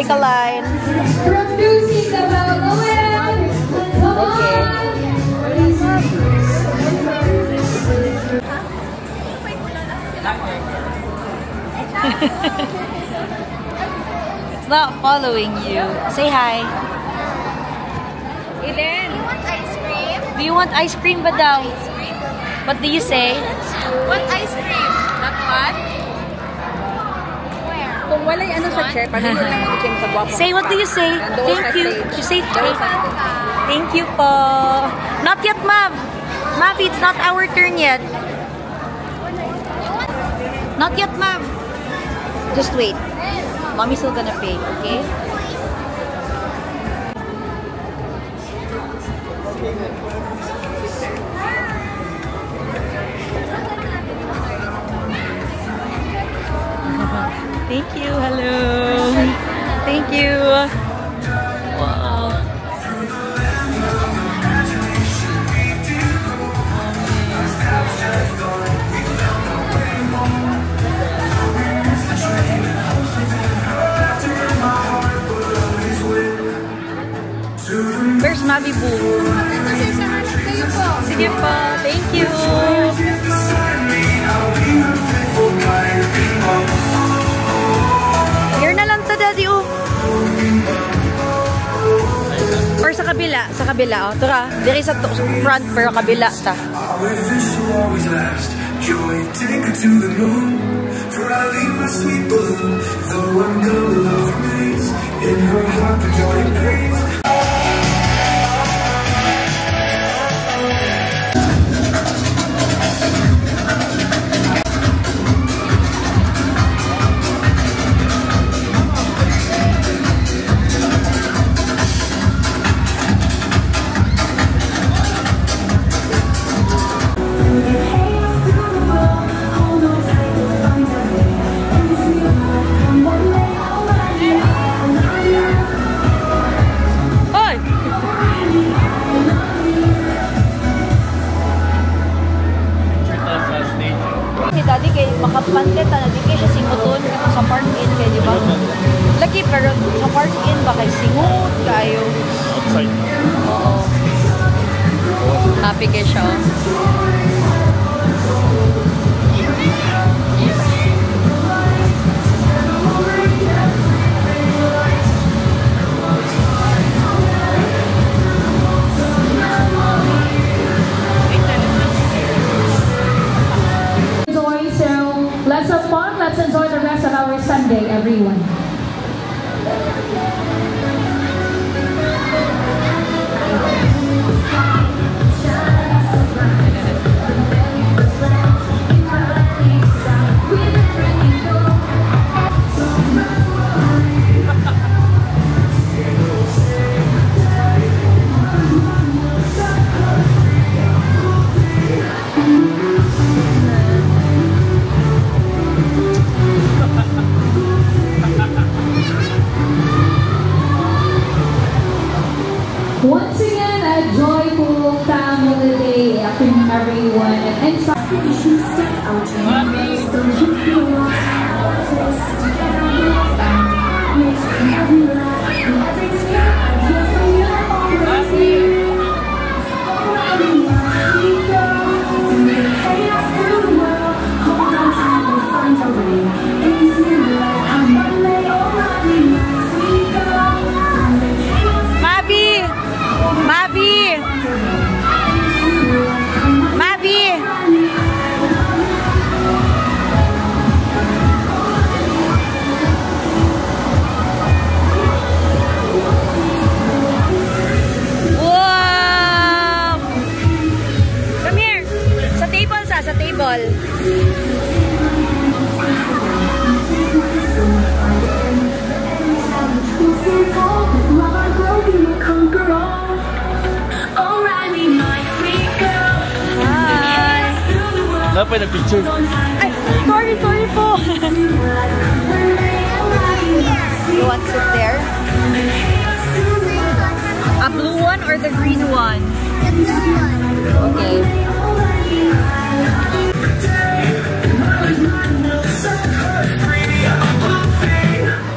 make a line. Producing the balloon. Okay. It's not following you. Say hi. Eden, you want ice cream? Do you want ice cream, Badaw? What do you say? What ice cream? That one? Where? Kung wala yung ano sa chair, paano yung mag-gym sa guwapo? Say, what do you say? Thank you. You say thank you po. Not yet, Mav. Mavi, it's not our turn yet. Not yet, Mav. Just wait. Mommy's still gonna pay, okay? Thank you. Hello. Thank you. Wow. Where's Mavi Boo? Sige po. Thank you. Here na lang to, Daddy. Oh. Or sa kabila. Sa kabila. Oh. Tara. Diri sa front pero kabila ta. Daddy kay makapanlit na di kay siya singuton sa park-in kay di ba? Lagi pero sa park-in ba kay singut kayo? Outside. Oo. Happy kay siya. Let's have fun. Let's enjoy the rest of our Sunday, everyone. Once again, a joyful family day to everyone. And sa table. Dapat na picture. Ay, sorry po. You want to sit there? A blue one or the green one? The blue one. Okay.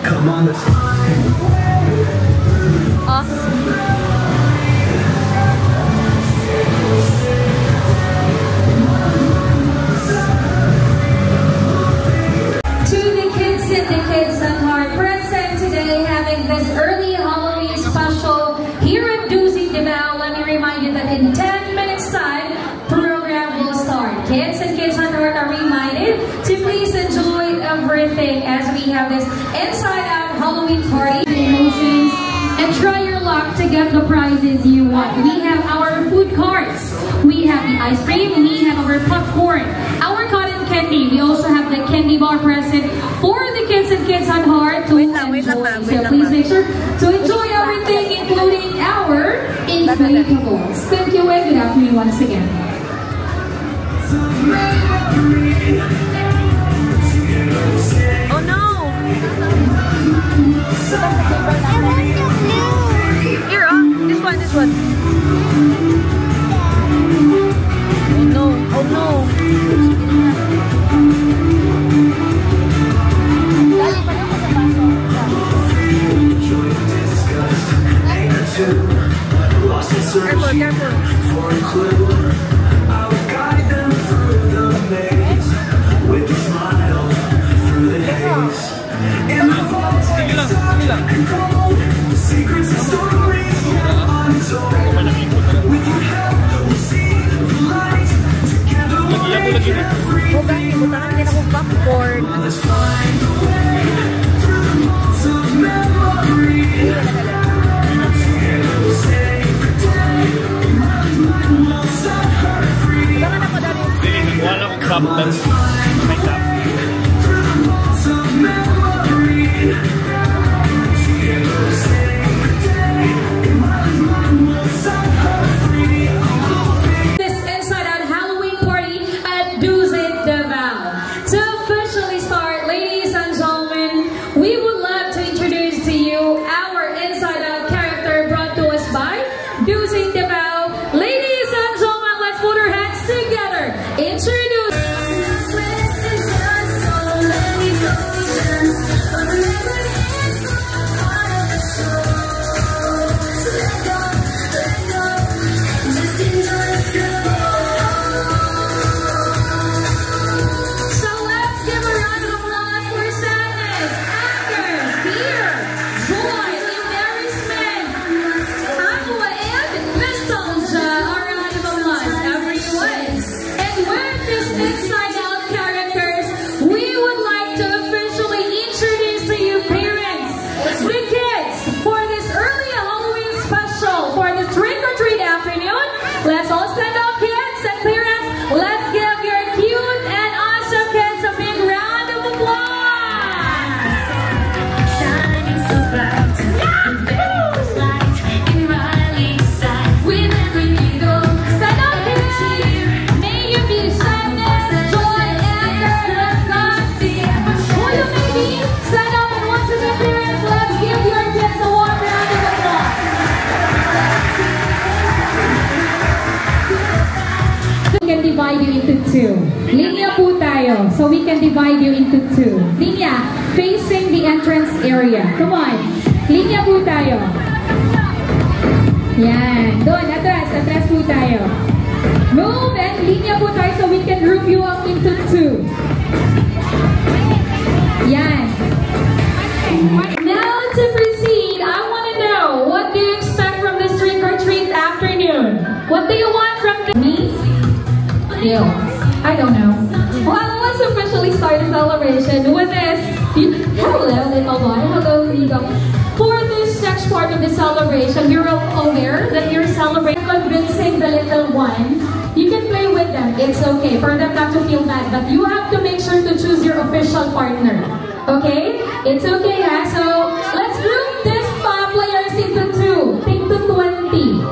Come on, let's the prizes you want. We have our food carts. We have the ice cream. We have our popcorn. Our cotton candy. We also have the candy bar present for the kids and kids on heart to enjoy. So please make sure to enjoy everything, including our inflatables. Thank you and good afternoon once again. Oh no! Here, oh, this one, this one. Oh no, oh no. Careful, careful. I would guide them through the maze with a smile through the haze. In the vaults of gold, secrets and stories untold. With your help, we'll see the light. Together we'll make everything right. Let's find a way through the vaults of memory. Together we'll save the day. We'll set her free. Wala akong substance. May tap. Through the vaults of memory. Together we'll save the day. We'll set her free. This Inside Out Halloween party at Dusit Davao. To officially start, ladies and gentlemen, we would love to introduce to you our Inside Out character brought to us by Dusit Davao. Ladies and gentlemen, let's put our hands together. Introduce. So let's give a round of applause for Sadness, Anger, Fear, Joy, Embarrassment, Aqua, and Nostalgia. A round of applause, everyone. And with this Inside Out characters, we would like to officially introduce to you parents, the kids, for this early Halloween special, for this trick-or-treat afternoon. Let's all stand up, kids and parents. Let's give your cute and awesome kids a big round of applause. Shining so bright, the light in Riley's side. With every needle, Stand up, kids. May you be sadness, joy, anger, let's not see. Who you may be, stand up and once again, parents, let's give your kids a warm round of applause. We can divide you into two. Linya po tayo. So we can divide you into two. Linya, facing the entrance area. Come on. Linya po tayo. Yan. Doon, atras. Atras po tayo. Move and linya po tayo so we can group you up into two. Yan. Now to proceed, I want to know, what do you expect from this trick-or-treat afternoon? What do you want from me? You. I don't know. Well, let's officially start the celebration with this. Hello, little boy. Hello, Rigo. For this next part of the celebration, you're aware that you're celebrating, convincing the little one. You can play with them. It's okay for them not to feel bad, but you have to make sure to choose your official partner. Okay? It's okay, ha? So, let's group these players into two. Take to 20.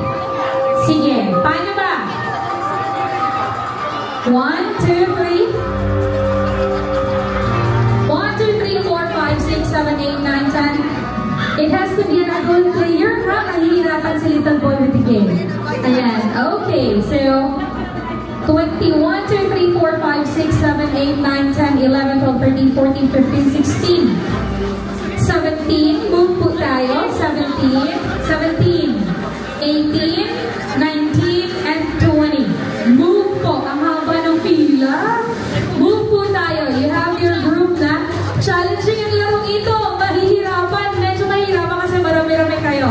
Sige. Paano ba? 1, 2, 3. 1, 2, 3, 4, 5, 6, 7, 8, 9, 10. It has to be a good player, ha? Mahihirapan si little boy with the game. Ayan. Okay, so 21, 2, 3, 4, 5, 6, 7, 8, 9, 10, 11, 12, 13, 14, 15, 16. 17, move po tayo. 17, 18, 19, and 20. Move po. Ang haba ng pila. Move po tayo. You have your group na. Challenging ang larong ito. Mahihirapan. Medyo mahihirapan kasi marami-rami kayo.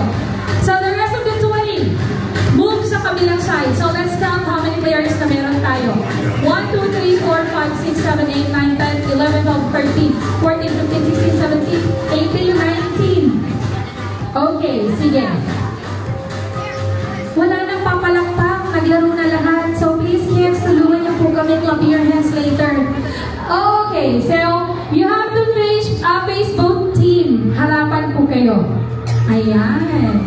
So the rest of the 20, move sa kabilang side. So let's count how many players na meron tayo. 1, 2, 3, 4, 5, 6, 7, 8, 9, 10, 11, 12, 13, 14, 15, 16, 17, 18, 19. Okay, sige. clap your hands later. Okay, so you have to face both team. Harapan po kayo. Ayan.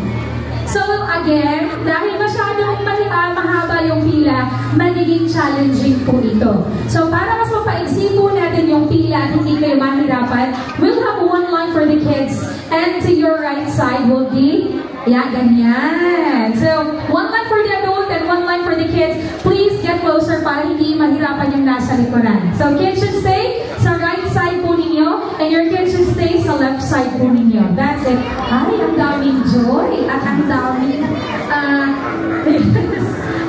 So again, dahil masyadong mahaba yung pila, magiging challenging po ito. So para mas mapaigsi po natin yung pila at hindi kayo mahirapan, we'll have one line for the kids and to your right side will be, ganyan. So one line for the adult and one line for the kids. Please get closer para hindi mahirapan yung nasa likuran. So kids should stay sa right side po ninyo and your kids should stay sa left side po ninyo. That's it. Ay, ang daming joy at ang daming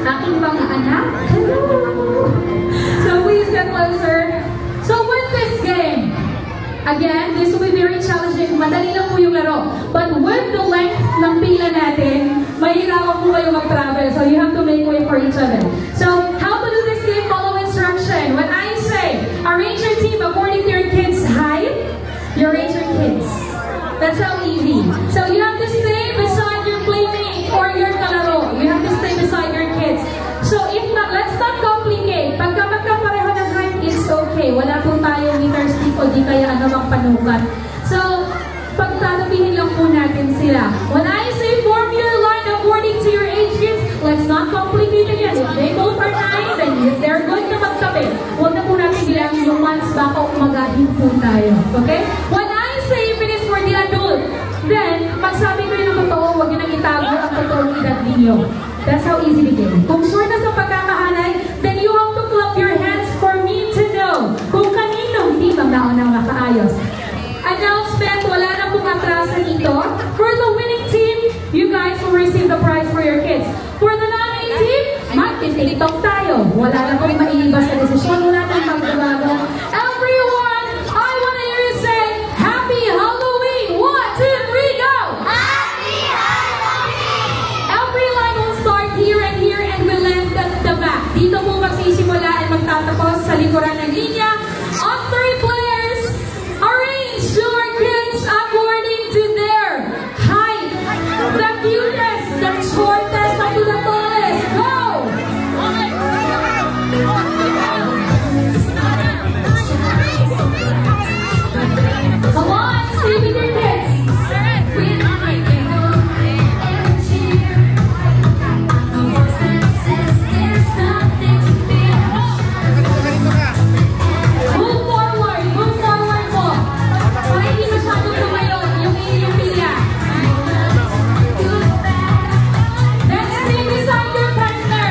aking mga anak. Hello! So please get closer. So with this game, again, this will be very challenging. Madali lang po yung laro. But with the length ng pila natin, mahirapan po kayo mag-travel. So you have to make way for each other. So how to do this game? Follow instruction. When I say, arrange your team according to your kids' height, you arrange your kids. That's how easy. So you have to stay beside your playmate or your kalaro. You have to stay beside your kids. So if not, let's not complicate. Pagka magkapareho ng height, it's okay. Wala po tayong meter stick o di kaya anumang panukat. So, pagtatabihin lang po natin sila. When I say form your line according to your age kids, let's not complicate again. If they both are 9, then they're going to magtabi. Huwag na po natin bilangin yung months, baka umagahin po tayo. Okay? When I say if it is for the adult, then, magsabi ko yung totoo, huwag nyo nang itago ang totoong edad ninyo. That's how easy it is. Kung sure na sa pagkakahanay, then you have to clap your hands for me to know kung kaninong team ang naunang makaayos. Announcement, wala na pong atrasan ito. For the winning team, you guys will receive the prize for your kids. For the non-winning team, mag-tiktok tayo. Wala na pong maiiba sa desisyon. Wala na magbabago. Everyone, I want to hear you say, Happy Halloween! 1, 2, 3, go! Happy Halloween! Every line will start here and will end at the back. Dito po magsisimula at magtatapos sa likuran ng linya. On 3 players, arrange your kids according to their height. The cutest, the shortest, up to the tallest. Go! Come on, stay with your kids. Move forward po. Para hindi masyadong tumayo yung pila. Then stay beside your partner.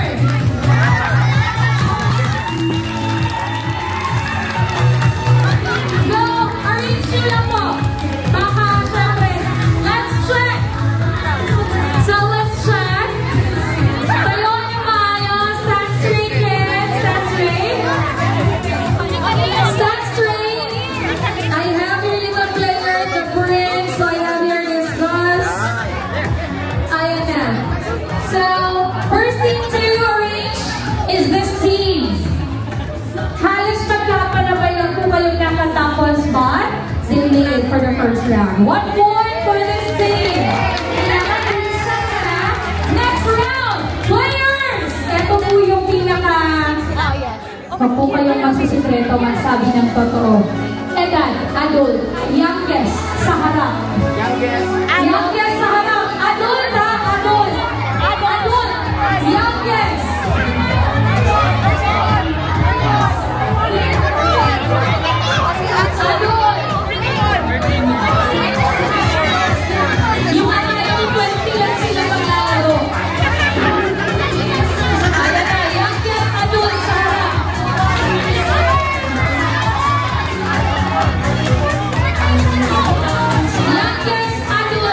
Go, arrange nyo lang po. Baka, syempre, let's check. So let's check. Tayo nyo maayos. Stand straight, kids. Stand straight. Stand straight. I have here little player, the prince. So I have here this Gus. Ayan na. So, first team to arrange is this team. Halos magkapanabayan po kayong nakatapos, but they made it for the first round. 1 point for this team. Kailangan isa na. Next round, players! Ito po yung pinaka... Huwag po kayong masisikreto, magsabi ng totoo. Edad, adult, youngest, sa harap. Youngest sa harap. Adult ha, adult. Adult, youngest. Adult. Yung ano yung 20 lang sila maglalaro. Ayan na, youngest, adult sa harap. Youngest adult.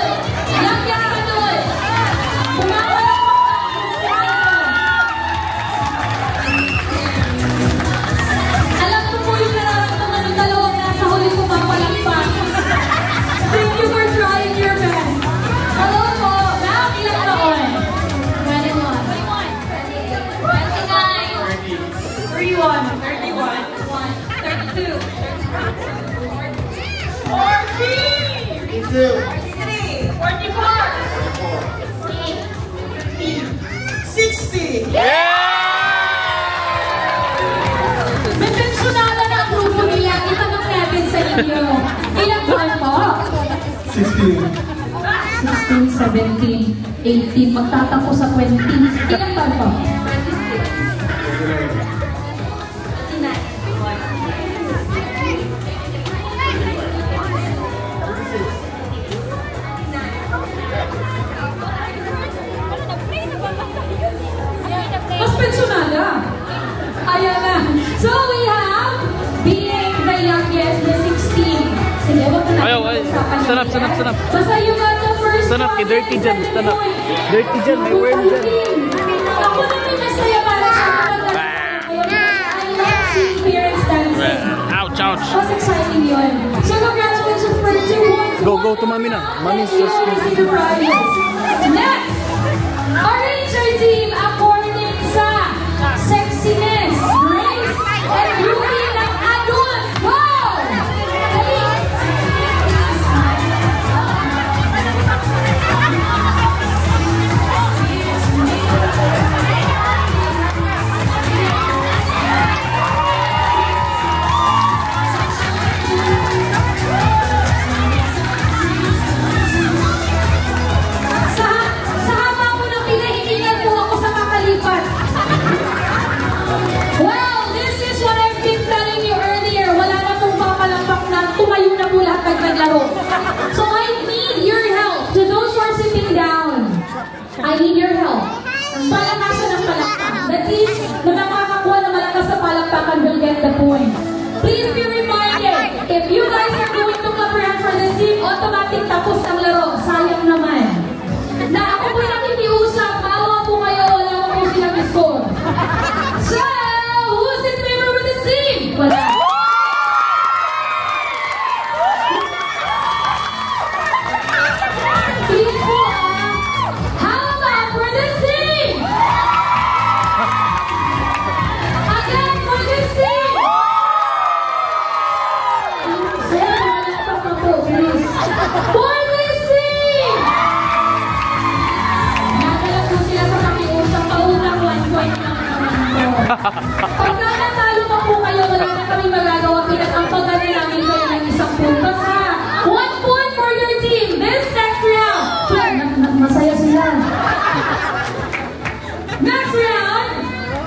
inyo. Ilang taon po? 16. 16, 17, 18, magtatapos sa 20. Ilang taon po? Mas pensionada. Ayan na. So we have being the youngest, the 16. Sige, wag na Ayaw, ay. Stand up, stand up, stand up. Basta you got the first Stand up, one, dirty dyan, stand up. point. Dirty dyan, may worm dyan. Ako na may masaya para sa mga I love seeing parents dancing. Ouch, ouch. Mas exciting yun. So congratulations for 2 Go, go to Mami na. Mami's so skinny. Next, Arranger Team according sa sexiness, grace, and beauty ng adult. Go! Sa haba mo ng pinahilingan po ako sa kakalipat. Well, this is what I've been telling you earlier. Wala na pong papalampak na tumayo na po lahat pag naglaro. So I need your help. To those who are sitting down, I need your help. Palakasan ng palakpak. That is, na nakakakuha na malakas sa palakpakan will get the point. Please be reminded, if you guys are going to clap your hands for the team, automatic tapos ang laro. Sayang naman. Na ako po nakikiusap, maawa po kayo, wala ko po silang score. So, who's in favor with the team? Wala. Please po, how about for the team? Again for the team. Sir, malakpak na po, please. For the team! Nagalag po sila sa pakiusap, paunang 1 point lang naman po. Pagka natalo pa po kayo, wala na kami magagawa, pinag-ampagan na namin kayo ng 1 puntos ha. 1 point for your team, this next round. Masaya sila. Next round,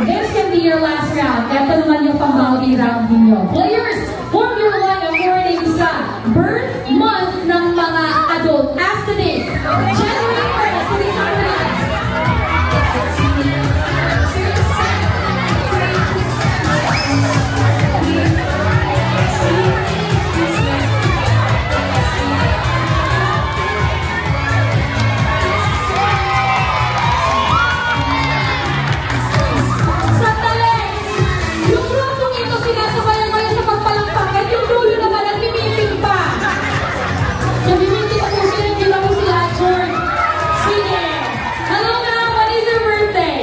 this can be your last round. Ito naman yung pang-bounty round ninyo. Players, form your line according sa birth month ng mga adult. As today, January 1st, to be synchronized. Sandali! Yung grupong ito, sinasabayan kayo sa pagpalakpakan. Yung dulo naman, nag-meeting pa. Nag-meeting pa po sila, hindi na po sila adjourn. Sige. Hello ma'am, what is your birthday?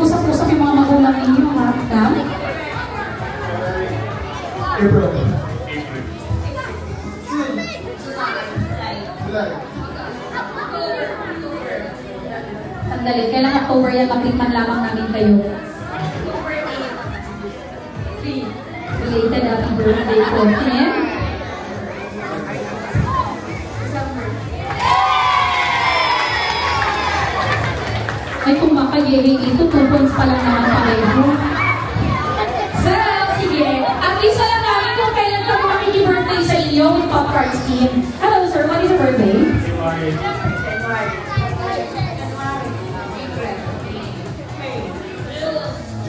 Usap-usap yung mga magulang ninyo, ha? Ma'am? April. Sandali, kailan October yan, makikman lamang namin kayo. Related happy birthday po. Kim? Ay, kung makayeri ito, 2 points pa lang naman pareho. So, sige. At least alam namin kung kailan kami makikibirthday sa inyo with Pop Cards team. Hello sir, what is your birthday?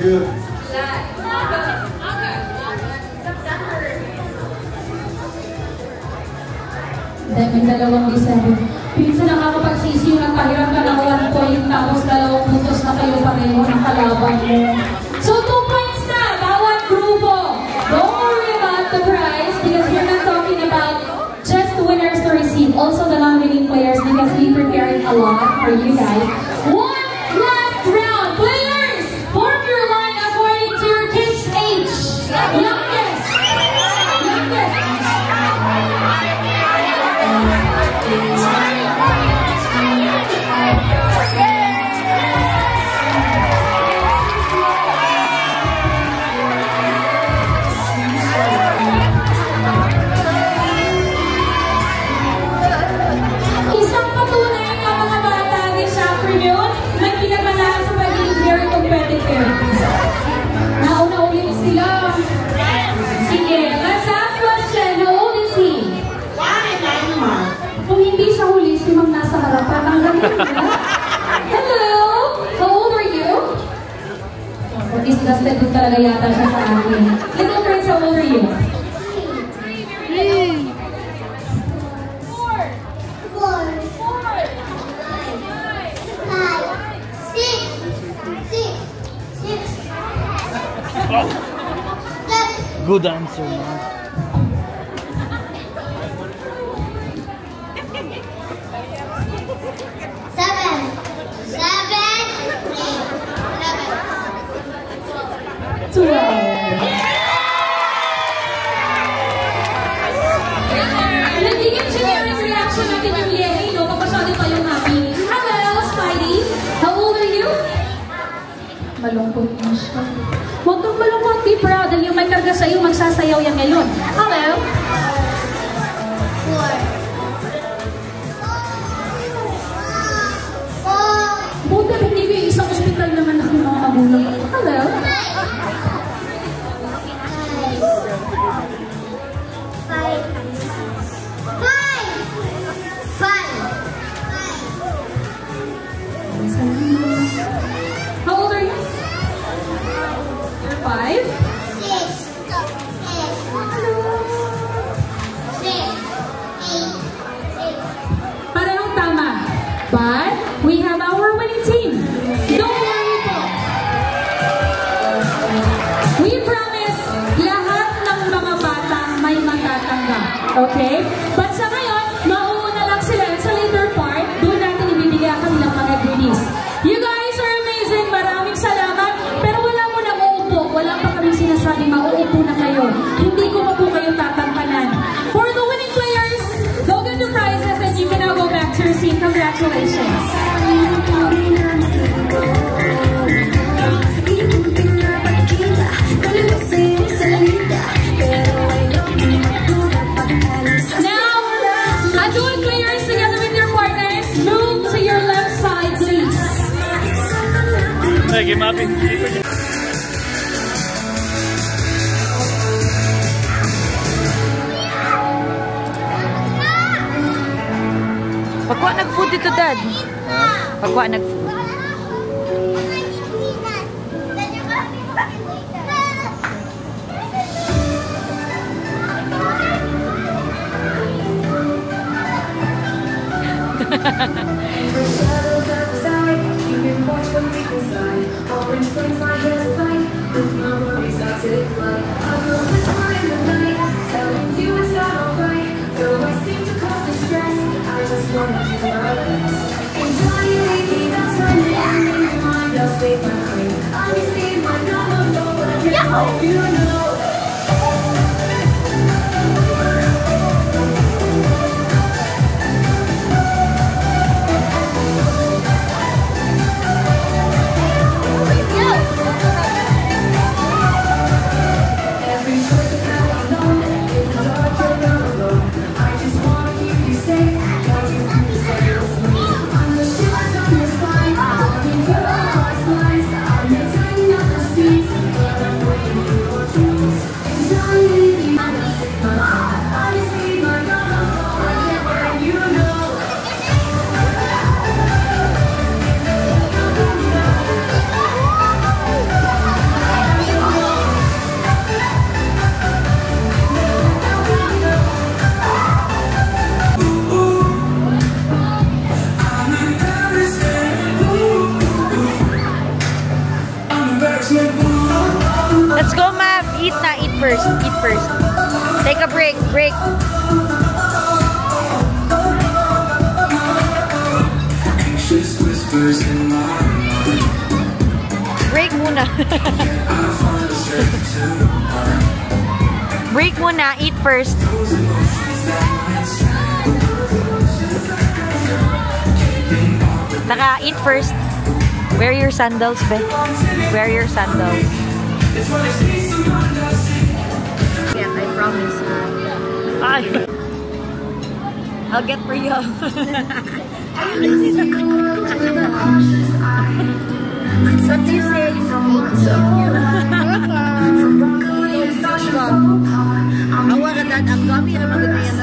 June. Dahil may 2 December. Pinsan nakakapagsisi yung nagpahiram ka ng 1 point tapos 2 puntos na kayo pareho ng kalaban mo. So 2 points na, bawat grupo. Don't worry about the prize because we're not talking about just the winners to receive, also the non-winning players because we prepared a lot for you guys. One last round. Players, form your line according to your kid's age. Youngest. Hello! How old are you? Oh, disgusted po talaga yata siya sa akin. Little friends, how old are you? 6. Good answer, man. 12. Nagiging generic reaction natin yung Lenny, no? Papasyado pa yung happy. Hello, Spidey. How old are you? Malungkot na siya. Huwag kang malungkot, be proud. Dahil yung may karga sa'yo, magsasayaw yan ngayon. Hello. 4. Buti, hindi ko yung isang ospital naman ako yung mga magulang. Hello. 5. How old are you? You're 5? 6. Parehong tama. But we have our winning team. Don't worry po. We promise lahat ng mga bata may matatanggap. Okay? But sa ngayon, mauuna lang sila. Sa later part, doon natin ibibigay ang kanilang mga goodies. You guys are amazing. Maraming salamat. Pero wala mo na uupo. Wala pa kami sinasabi mauupo na kayo. Hindi ko pa po kayo tatantanan. For the winning players, go get the prizes and you can now go back to your seat. Congratulations. Now, adult players together with your partners, move to your left side, please. Hey, game up. Pagkuha nag-food dito, Dad. Pagkuha nag-food. Let's go, Mav. Eat na. Eat first. Eat first. Take a break. Break. Break muna. Break muna. Eat first. Naka, eat first. Wear your sandals, be. Wear your sandals. Yeah, I promise. I'll get for you. What do you say? Awa ka, Dad. Ang gami na maganda yan.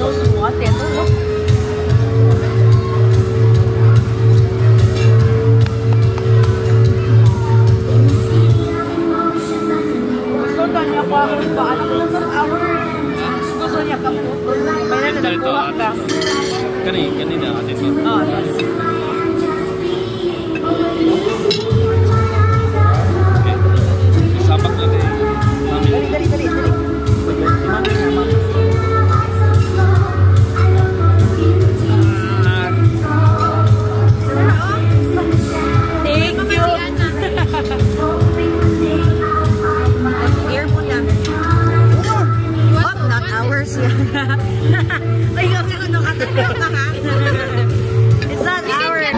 What? Ito, no? Gusto niya ko ako ba? Alam ko lang ng hour. Gusto niya ka po. Kaya na nagkuha ka. Kanina, atin mo. Oo, Sabak na rin. Dali. Thank you. Earphone lang. Oh, not ours yan. Ay, ano katulog ka ha? It's not ours.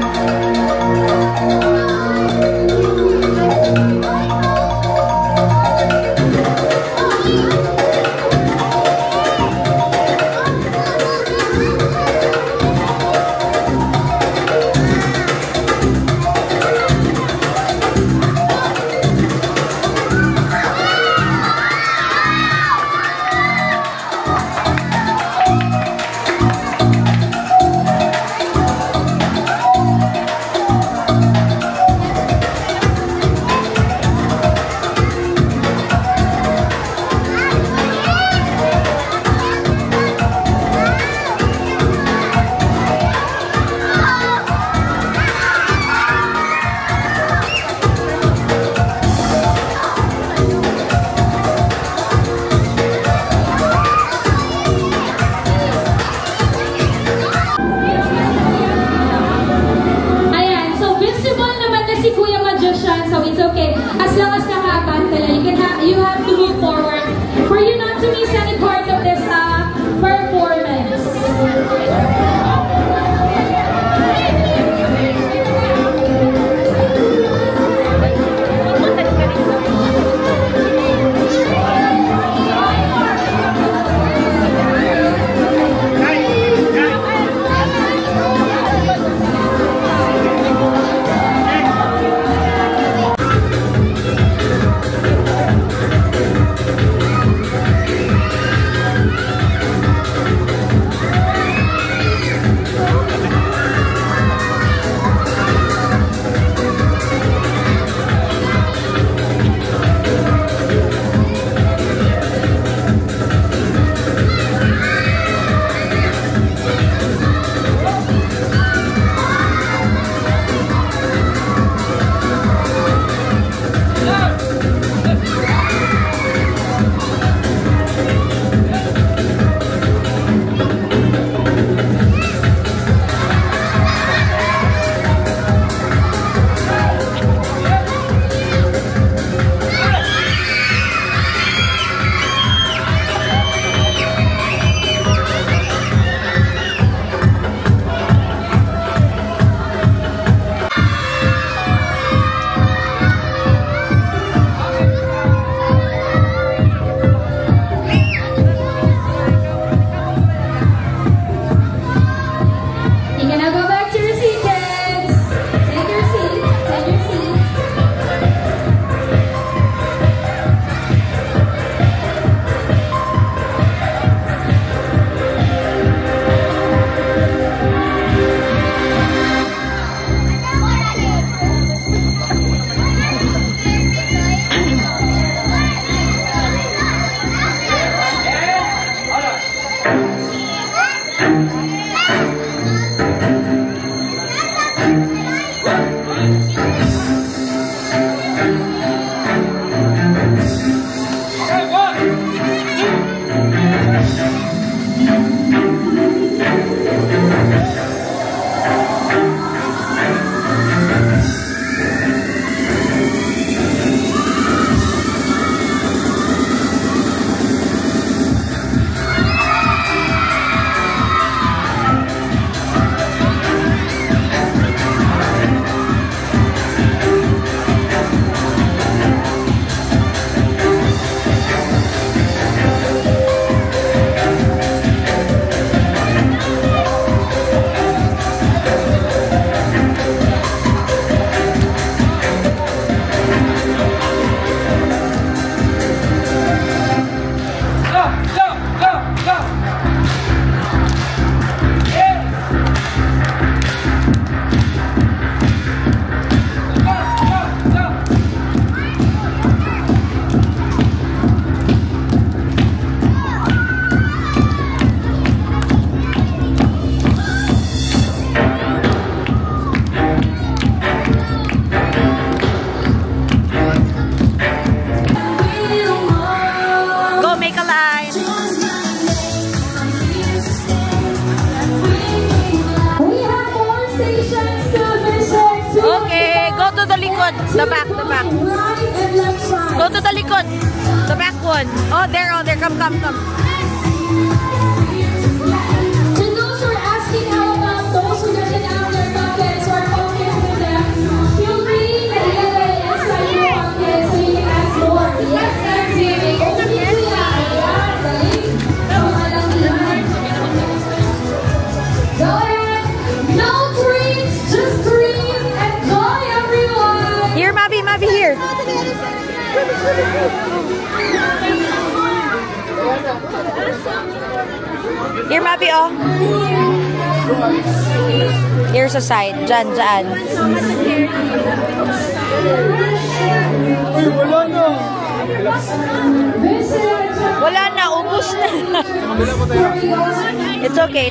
The back, the back. Right and left side. Go to the likod. The back one. Oh, there, oh, there. Come, come, come. To those who are asking how about those who doesn't have their pockets or pockets with them, feel free to ilagay inside your pocket so you can ask more. Yes, sir. Okay, kuya. Ayan, galing. Mahalangihan. Go ahead. No drinks, just dream. Enjoy, everyone. Here, Mabi, Mabi, here. Here, Mabi, oh. Here's a side. Dyan, dyan. Wala na, ubos na. It's okay.